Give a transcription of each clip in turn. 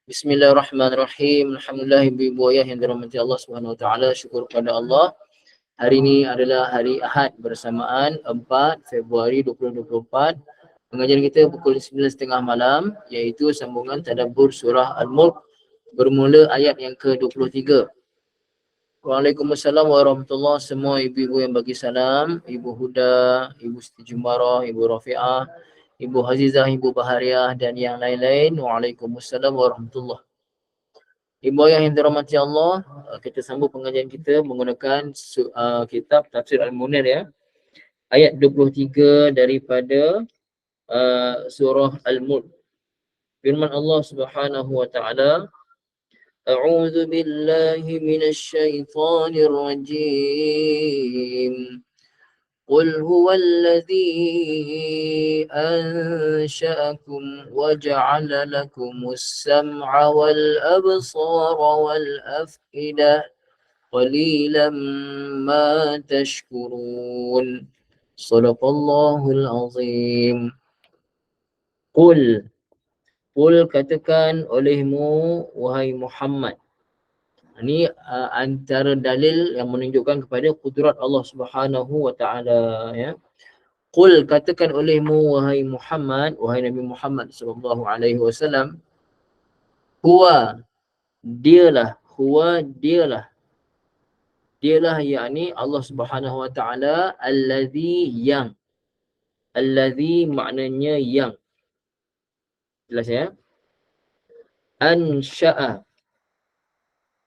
Bismillahirrahmanirrahim. Alhamdulillah ibu-ibu ayah yang dirahmati Allah Subhanahu wa taala. Syukur kepada Allah. Hari ini adalah hari Ahad bersamaan 4 Februari 2024. Pengajian kita pukul 9.30 malam iaitu sambungan tadabbur surah Al-Mulk bermula ayat yang ke-23. Waalaikumsalam warahmatullahi wabarakatuh. Semua ibu-ibu yang bagi salam, Ibu Huda, Ibu Siti Jumarah, Ibu Rafi'ah, Ibu Hazizah, Ibu Bahariah dan yang lain-lain. Waalaikumsalam warahmatullahi wabarakatuh. Ibu ayah yang dirahmati Allah, kita sambung pengajian kita menggunakan kitab Tafsir Al-Munir ya. Ayat 23 daripada surah Al-Mulk. Firman Allah Subhanahu wa taala, A'udzu billahi minasy syaithanir rajim. قل هو الذي أنشأكم وجعل لكم السمع والأبصار والأفئدة قليلا ما تشكرون صدق الله العظيم. Qul katakan olehmu wahai Muhammad. Ini antara dalil yang menunjukkan kepada kudrat Allah Subhanahu wa taala ya. Qul katakan olehmu wahai Muhammad, wahai Nabi Muhammad sallallahu alaihi wasallam, huwa dialah yakni Allah Subhanahu wa taala allazi maknanya yang. Jelas ya?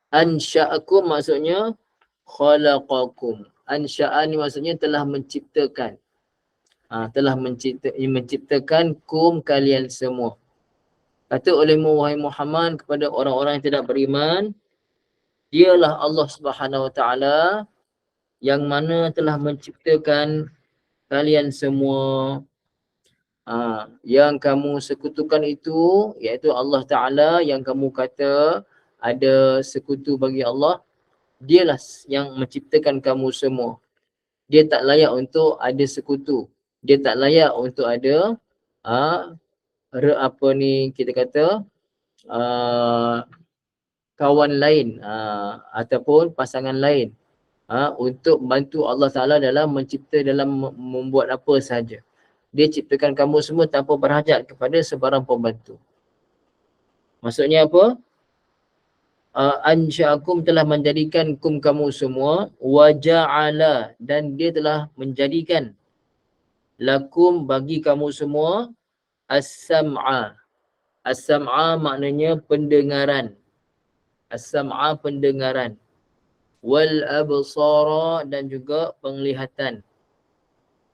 Ansha'akum maksudnya khalaqakum. Ansha'a ni maksudnya telah menciptakan. Menciptakan kum kalian semua. Kata olehmu wahai Muhammad kepada orang-orang yang tidak beriman, dialah Allah Subhanahu wa taala yang mana telah menciptakan kalian semua. Yang kamu sekutukan itu iaitu Allah Ta'ala yang kamu kata ada sekutu bagi Allah, dialah yang menciptakan kamu semua. Dia tak layak untuk ada sekutu. Dia tak layak untuk ada kita kata kawan lain ataupun pasangan lain untuk bantu Allah Ta'ala dalam mencipta, dalam membuat apa sahaja. Dia ciptakan kamu semua tanpa berhajat kepada sebarang pembantu. Maksudnya apa? Ansha'akum telah menjadikan kum kamu semua, wa ja'ala dan dia telah menjadikan lakum bagi kamu semua as-sam'a. As-sam'a maknanya pendengaran. As-sam'a pendengaran. Wal absara dan juga penglihatan.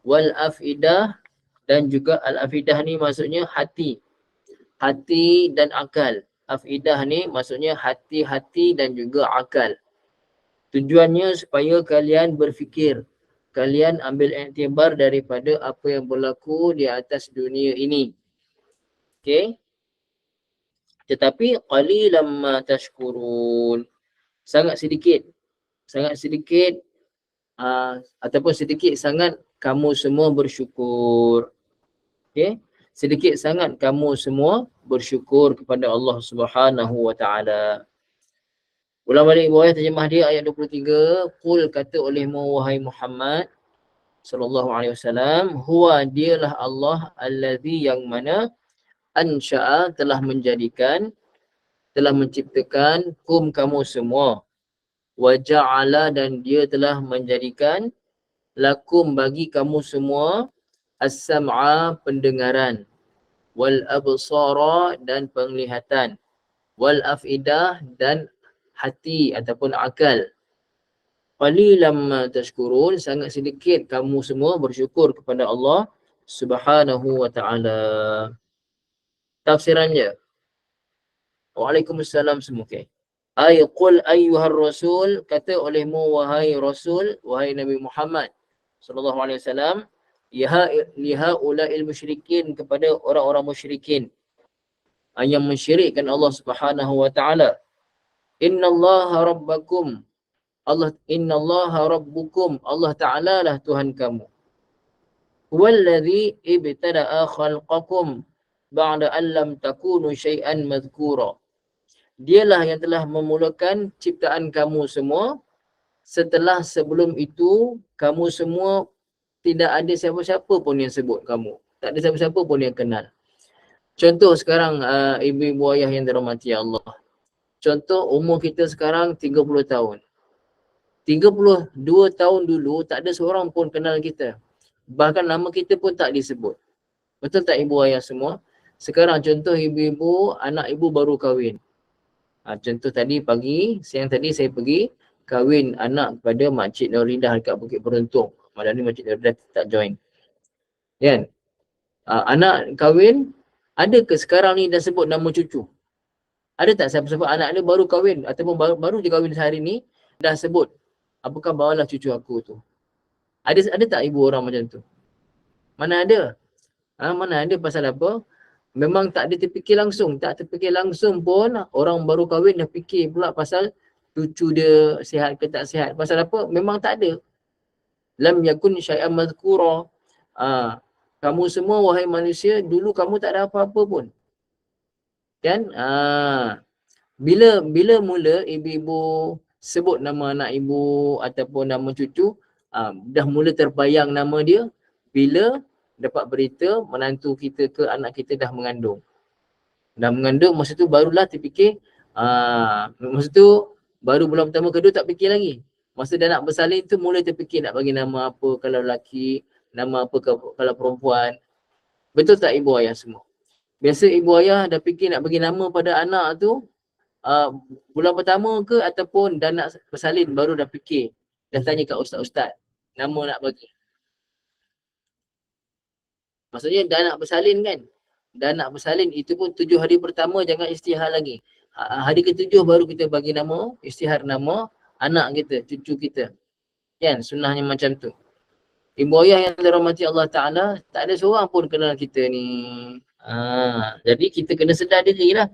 Wal afidah dan juga al-afidah ni maksudnya hati. Hati dan akal. Afidah ni maksudnya hati-hati dan juga akal. Tujuannya supaya kalian berfikir. Kalian ambil iktibar daripada apa yang berlaku di atas dunia ini. Okey. Tetapi qalilan ma tashkurun. Sangat sedikit ataupun sedikit sangat kamu semua bersyukur. Okey. Sedikit sangat kamu semua bersyukur kepada Allah Subhanahu wa taala. Ulang balik bawah terjemah dia ayat 23. Qul kata olehmu wahai Muhammad sallallahu alaihi wasallam, huwa dialah Allah allazi yang mana ansha'a telah menjadikan, telah menciptakan kum kamu semua. Wa ja'ala dan dia telah menjadikan lakum bagi kamu semua as-sam'a pendengaran, wal absara dan penglihatan, wal afidah dan hati ataupun akal. Qalilan ma tashkurun, sangat sedikit kamu semua bersyukur kepada Allah Subhanahu wa taala. Tafsirannya. Waalaikumsalam semua. Okay. Qul ayyuhar rasul, kata olehmu wahai rasul, wahai Nabi Muhammad sallallahu alaihi wasallam, lihaula'il musyrikin kepada orang-orang musyrikin yang mensyirikkan Allah Subhanahu wa taala. Innallaha rabbakum, innallaha rabbukum, Allah Ta'ala lah Tuhan kamu. Huwallazi ibtada'a khalqakum ba'da an lam takunu syai'an madhkura. Dialah yang telah memulakan ciptaan kamu semua. Setelah sebelum itu, kamu semua tidak ada siapa-siapa pun yang sebut kamu. Tak ada siapa-siapa pun yang kenal. Contoh sekarang ibu-ibu ayah yang dirahmati Allah. Contoh umur kita sekarang 30 tahun. 32 tahun dulu tak ada seorang pun kenal kita. Bahkan nama kita pun tak disebut. Betul tak ibu ayah semua? Sekarang contoh ibu-ibu, anak ibu baru kahwin. Contoh tadi siang tadi saya pergi kahwin anak kepada Makcik Nuridah dekat Bukit Beruntung. Malam ni Makcik Nuridah tak join. Kan? Anak kahwin, ada ke sekarang ni dah sebut nama cucu? Ada tak siapa-siapa anak dia baru kahwin ataupun baru je kahwin sehari ni dah sebut, apakah bawalah cucu aku tu? Ada tak ibu orang macam tu? Mana ada? Mana ada, pasal apa? Memang tak ada terfikir langsung. Tak terfikir langsung pun orang baru kahwin dah fikir pula pasal cucu dia sihat ke tak sihat. Pasal apa? Memang tak ada. Lam yakun syai'an madhkura. Kamu semua wahai manusia, dulu kamu tak ada apa-apa pun. Kan? Bila mula ibu-ibu sebut nama anak ibu ataupun nama cucu, dah mula terbayang nama dia bila dapat berita menantu kita ke anak kita dah mengandung. Dah mengandung, masa tu barulah terfikir, masa tu baru bulan pertama kedua tak fikir lagi. Masa dah nak bersalin tu mula terfikir nak bagi nama apa kalau lelaki, nama apa kalau perempuan. Betul tak ibu ayah semua? Biasa ibu ayah dah fikir nak bagi nama pada anak tu bulan pertama ke ataupun dah nak bersalin baru dah fikir. Dah tanya kat ustaz-ustaz nama nak bagi. Maksudnya dah nak bersalin kan? Dah nak bersalin, itu pun 7 hari pertama jangan istihar lagi. Hari ke-7 baru kita bagi nama, istihar nama anak kita, cucu kita. Kan? Sunnahnya macam tu. Ibu ayah yang dirahmati Allah Ta'ala, tak ada seorang pun kenal kita ni. Jadi kita kena sedar diri lah.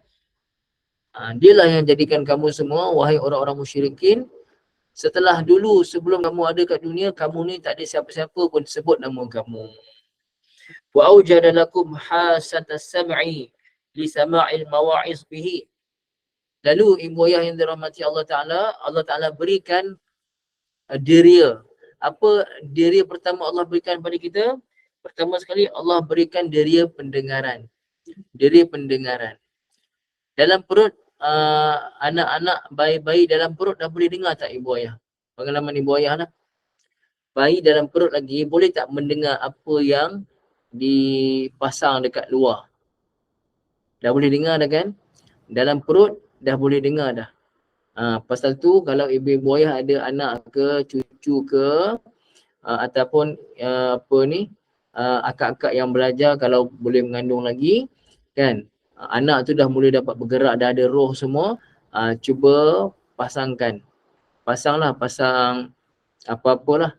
Dialah yang jadikan kamu semua, wahai orang-orang musyrikin, setelah dulu, sebelum kamu ada kat dunia, kamu ni tak ada siapa-siapa pun sebut nama kamu. Wa awjada lakum hasatas sam'i li sama'il mawa'iz bihi. Lalu ibu ayah yang dirahmati Allah Ta'ala berikan diria. Apa diria pertama Allah berikan pada kita? Pertama sekali Allah berikan diria pendengaran. Diria pendengaran. Dalam perut anak-anak bayi-bayi dalam perut dah boleh dengar tak ibu ayah? Pengalaman ibu ayah lah. Bayi dalam perut lagi boleh tak mendengar apa yang dipasang dekat luar? Dah boleh dengar dah kan? Dalam perut dah boleh dengar dah. Pasal tu kalau ibu-ibu ayah ada anak ke, cucu ke, ataupun akak-akak yang belajar kalau boleh mengandung lagi, kan? Anak tu dah mula dapat bergerak, dah ada roh semua, cuba pasangkan. Pasang apa-apalah.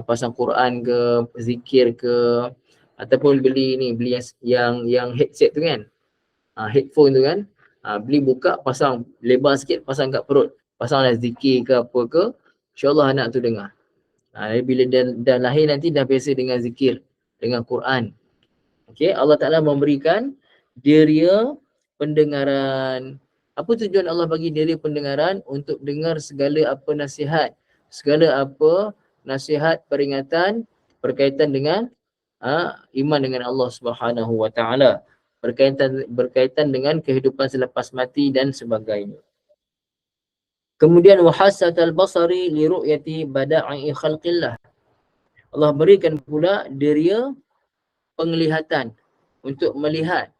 Pasang Quran ke, zikir ke, ataupun beli yang headset tu kan. Headphone tu kan. Beli buka, pasang lebar sikit, pasang kat perut. Pasanglah zikir ke apa ke, insyaAllah anak tu dengar. Bila dah lahir nanti dah biasa dengan zikir, dengan Quran. Okay, Allah Ta'ala memberikan diria pendengaran. Apa tujuan Allah bagi diria pendengaran? Untuk dengar segala apa nasihat, segala apa nasihat, peringatan berkaitan dengan iman dengan Allah Subhanahu Wa Ta'ala, berkaitan dengan kehidupan selepas mati dan sebagainya. Kemudian wahasatal basari li ru'yati bada'i khalqillah. Allah berikan pula diria penglihatan untuk melihat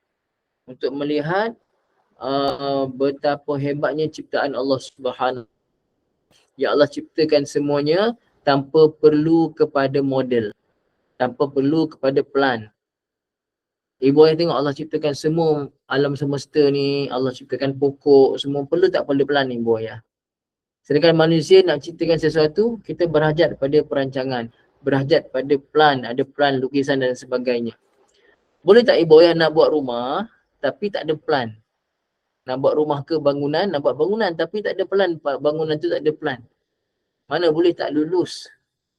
betapa hebatnya ciptaan Allah Subhanahu. Ya Allah ciptakan semuanya tanpa perlu kepada model, tanpa perlu kepada plan. Ibu ayah tengok Allah ciptakan semua alam semesta ni, Allah ciptakan pokok, semua perlu tak perlu plan ibu ayah. Sedangkan manusia nak ciptakan sesuatu, kita berhajat pada perancangan, berhajat pada plan, ada plan, lukisan dan sebagainya. Boleh tak ibu ayah nak buat rumah tapi tak ada plan? Nak buat rumah ke bangunan, nak buat bangunan tapi tak ada plan, bangunan tu tak ada plan. Mana boleh tak lulus?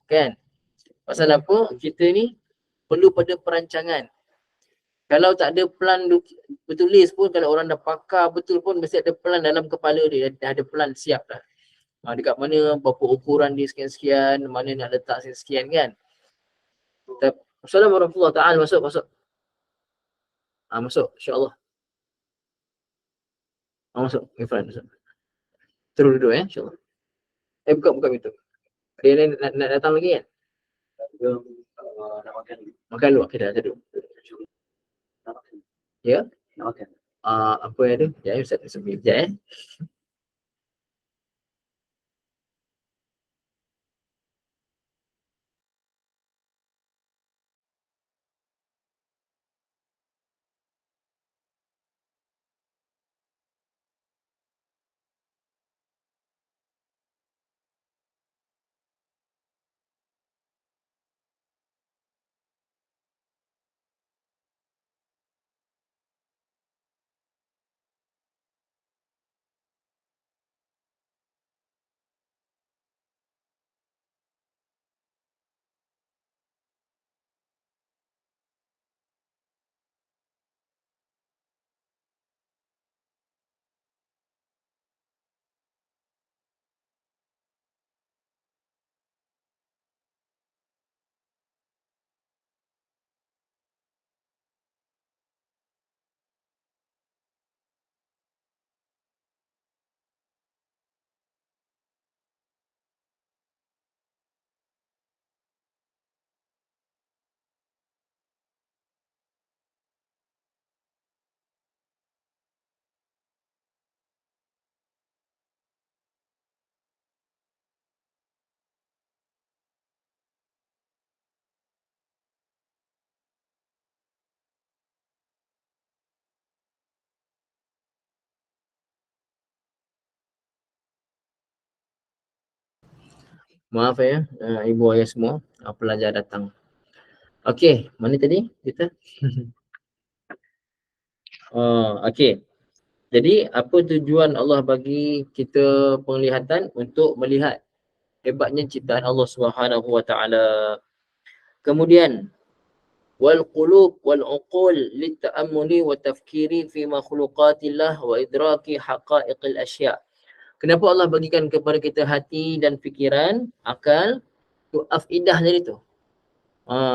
Kan? Pasal apa? Kita ni perlu pada perancangan. Kalau tak ada plan bertulis pun, kalau orang dah pakar betul pun mesti ada plan dalam kepala dia, dah ada plan siap dah. Dekat mana, berapa ukuran dia sekian-sekian, mana nak letak sekian kan. Assalamualaikum warahmatullahi ta'ala. Masuk. Masuk, insyaAllah. Masuk, Irfan, masuk. Terus duduk insyaAllah. Buka pintu. Dia nak datang lagi kan? Nak makan. Makan dulu, kita duduk. Ya? Nak makan. Apa yang ada? Ya, Ustaz sebut sekejap Maaf ya, ibu ayah semua, pelajar datang. Okey, mana tadi kita? Okey. Jadi apa tujuan Allah bagi kita penglihatan? Untuk melihat hebatnya ciptaan Allah Subhanahu wa taala. Kemudian wal qulub wal uqul lit ta'ammuli wa tafkiri fi makhluqatillah wa idraki haqa'iqil asya'. Kenapa Allah bagikan kepada kita hati dan fikiran, akal, tu afidah tadi tu.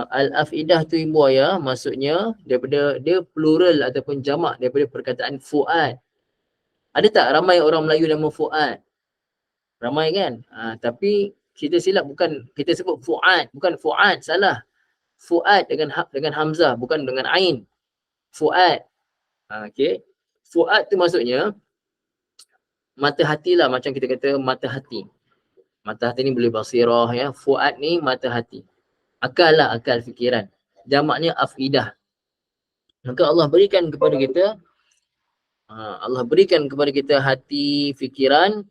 Al-afidah tu ibu ayah, maksudnya daripada dia plural ataupun jamak daripada perkataan fuad. Ada tak ramai orang Melayu nama Fuad? Ramai kan? Tapi kita silap, bukan kita sebut Fuad, bukan Fuad, salah. Fuad dengan hamzah, bukan dengan ain. Fuad. Okey. Fuad tu maksudnya mata hati lah, macam kita kata mata hati. Mata hati ni boleh basirah ya. Fuad ni mata hati. Akal lah, akal fikiran. Jamaknya afidah. Maka Allah berikan kepada kita hati, fikiran.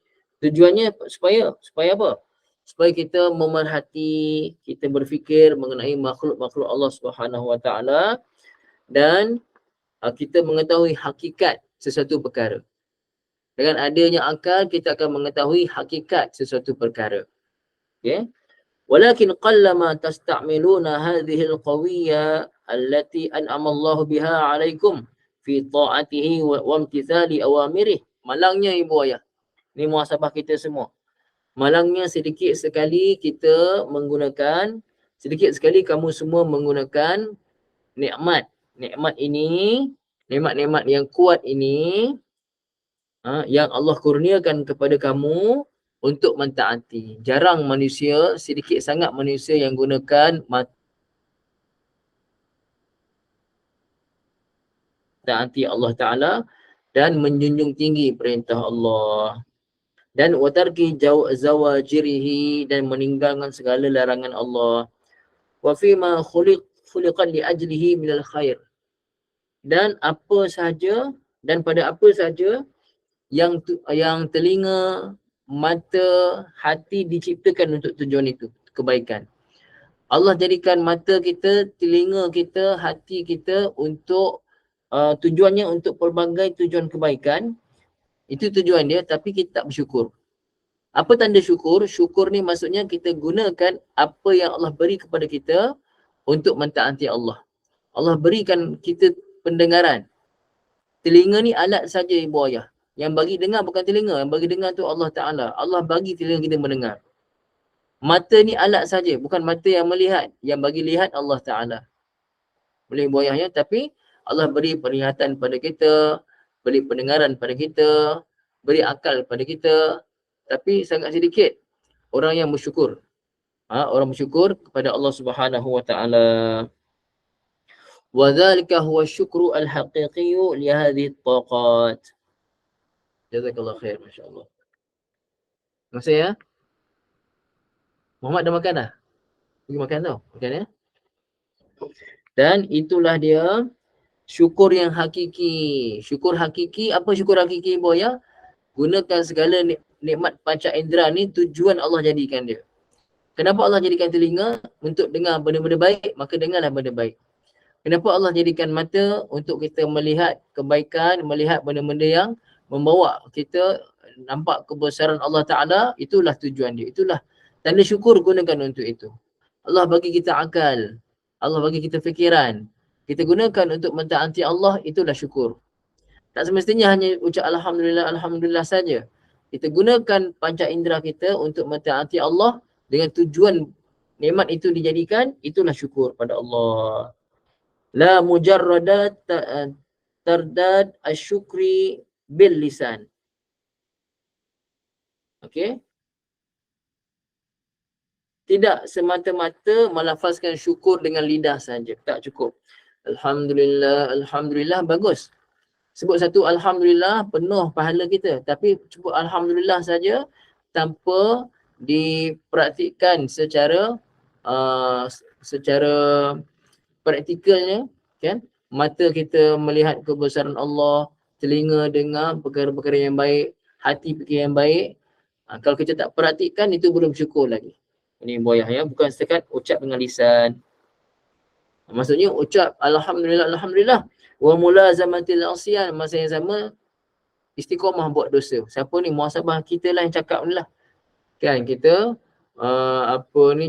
Tujuannya supaya apa? Supaya kita memerhati, kita berfikir mengenai makhluk-makhluk Allah Subhanahu wa taala dan kita mengetahui hakikat sesuatu perkara. Dengan adanya akal, kita akan mengetahui hakikat sesuatu perkara. Okey. Walakin qallama tasta'miluna hadhihi al-qawiyya allati an'ama Allah biha 'alaikum fi ta'atihi wa imtithali awamirih. Malangnya ibu ayah. Ni muhasabah kita semua. Malangnya sedikit sekali kamu semua menggunakan nikmat ini, nikmat-nikmat yang kuat ini yang Allah kurniakan kepada kamu untuk mentaati. Jarang manusia, sedikit sangat manusia yang gunakan mentaati Allah Ta'ala dan menjunjung tinggi perintah Allah. Dan watarki zawajirihi, dan meninggalkan segala larangan Allah. Wa fima khuliqan li ajlihi minal khair. Dan pada apa saja yang telinga, mata, hati diciptakan untuk tujuan itu, kebaikan. Allah jadikan mata kita, telinga kita, hati kita untuk tujuannya untuk pelbagai tujuan kebaikan. Itu tujuan dia, tapi kita tak bersyukur. Apa tanda syukur? Syukur ni maksudnya kita gunakan apa yang Allah beri kepada kita untuk mentaati Allah. Allah berikan kita pendengaran. Telinga ni alat saja ibu ayah. Yang bagi dengar bukan telinga, yang bagi dengar tu Allah Ta'ala. Allah bagi telinga kita mendengar. Mata ni alat saja, bukan mata yang melihat. Yang bagi lihat Allah Ta'ala. Boleh ibu ayahnya, tapi Allah beri penglihatan pada kita, beri pendengaran pada kita, beri akal pada kita, tapi sangat sedikit orang yang bersyukur. Orang bersyukur kepada Allah Subhanahu wa Ta'ala. Wa dzalika huwa syukru al-haqiqi li hadhihi at-taqat. Jazakallahu khair, masya-Allah. Terima kasih ya. Muhammad dah makan dah? Pergi makan tau. Makan ya. Dan itulah dia syukur yang hakiki. Syukur hakiki, apa syukur hakiki ibu ayah? Gunakan segala nikmat panca indera ni tujuan Allah jadikan dia. Kenapa Allah jadikan telinga? Untuk dengar benda-benda baik, maka dengarlah benda baik. Kenapa Allah jadikan mata? Untuk kita melihat kebaikan, melihat benda-benda yang membawa kita nampak kebesaran Allah Ta'ala. Itulah tujuan dia. Itulah tanda syukur, gunakan untuk itu. Allah bagi kita akal. Allah bagi kita fikiran. Kita gunakan untuk mentaati Allah, itulah syukur. Tak semestinya hanya ucap Alhamdulillah, Alhamdulillah saja. Kita gunakan panca indera kita untuk mentaati Allah dengan tujuan nikmat itu dijadikan, itulah syukur pada Allah. La mujarradat tardad asyukri bil lisan. Okey. Tidak semata-mata melafazkan syukur dengan lidah saja. Tak cukup. Alhamdulillah, Alhamdulillah, bagus. Sebut satu Alhamdulillah, penuh pahala kita. Tapi sebut Alhamdulillah saja tanpa dipraktikkan secara praktikalnya, kan? Mata kita melihat kebesaran Allah, telinga dengar perkara-perkara yang baik, hati fikir yang baik. Kalau kita tak praktikkan, itu belum syukur lagi. Ini boyah ya, bukan setakat ucap dengan lisan. Maksudnya ucap Alhamdulillah, Alhamdulillah. Wa mulazamatil asyan, masa yang sama istiqamah buat dosa. Siapa ni? Muhasabah kita lah yang cakap ni lah. Kan kita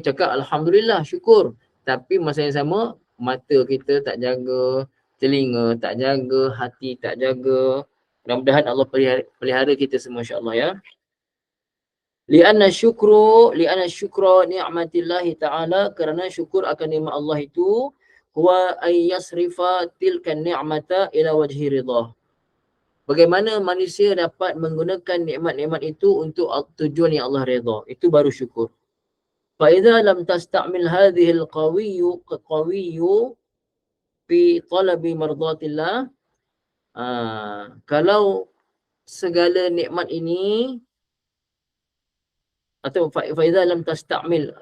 cakap Alhamdulillah, syukur. Tapi masa yang sama mata kita tak jaga, telinga tak jaga, hati tak jaga. Mudah-mudahan Allah pelihara kita semua insya-Allah ya. Li'anna syukra ni'matillahi ta'ala, kerana syukur akan nikmat Allah itu huwa ay yasrifa tilkan ni'mata ila wajhi ridha. Bagaimana manusia dapat menggunakan nikmat-nikmat itu untuk tujuan yang Allah redha. Itu baru syukur. Fa idza lam tasta'mil hadhihi al-qawiyyu fi talabi mardatillah, kalau segala nikmat ini, atau fa idza lam tasta'mil,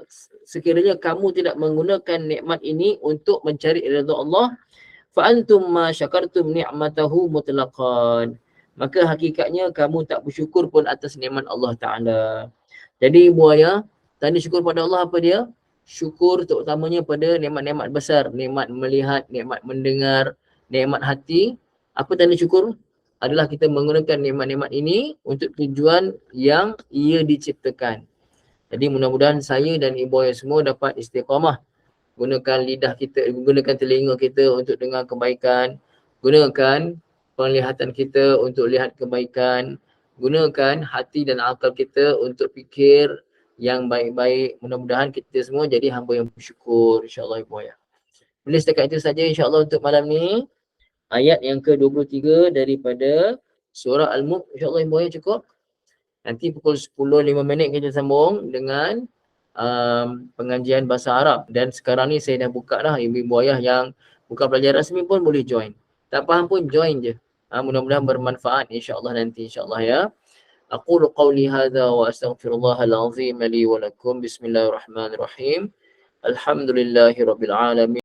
sekiranya kamu tidak menggunakan nikmat ini untuk mencari redha Allah, fa antum ma syakartum ni'matahu mutlaqan, maka hakikatnya kamu tak bersyukur pun atas nikmat Allah Ta'ala. Jadi ibu ayah, tanda syukur pada Allah apa dia? Syukur terutamanya pada nikmat-nikmat besar, nikmat melihat, nikmat mendengar, nikmat hati. Apa tanda syukur? Adalah kita menggunakan nikmat-nikmat ini untuk tujuan yang ia diciptakan. Jadi mudah-mudahan saya dan ibu ayah semua dapat istiqamah. Gunakan lidah kita, gunakan telinga kita untuk dengar kebaikan. Gunakan penglihatan kita untuk lihat kebaikan. Gunakan hati dan akal kita untuk fikir yang baik-baik. Mudah-mudahan kita semua jadi hamba yang bersyukur, insya-Allah ibu ayah. Boleh setakat itu saja insya-Allah untuk malam ni. Ayat yang ke-23 daripada surah Al-Mulk, insya-Allah ibu ayah cukup. Nanti pukul 10.05 kita sambung dengan pengajian bahasa Arab. Dan sekarang ni saya dah buka dah, ibu-ibu ayah yang bukan pelajar rasmi pun boleh join. Tak faham pun join je. Mudah-mudahan bermanfaat insya-Allah nanti insya-Allah ya. Aqulu qawli hadza wa astaghfirullahal azim li wa lakum. Bismillahirrahmanirrahim. Alhamdulillahirabbil alamin.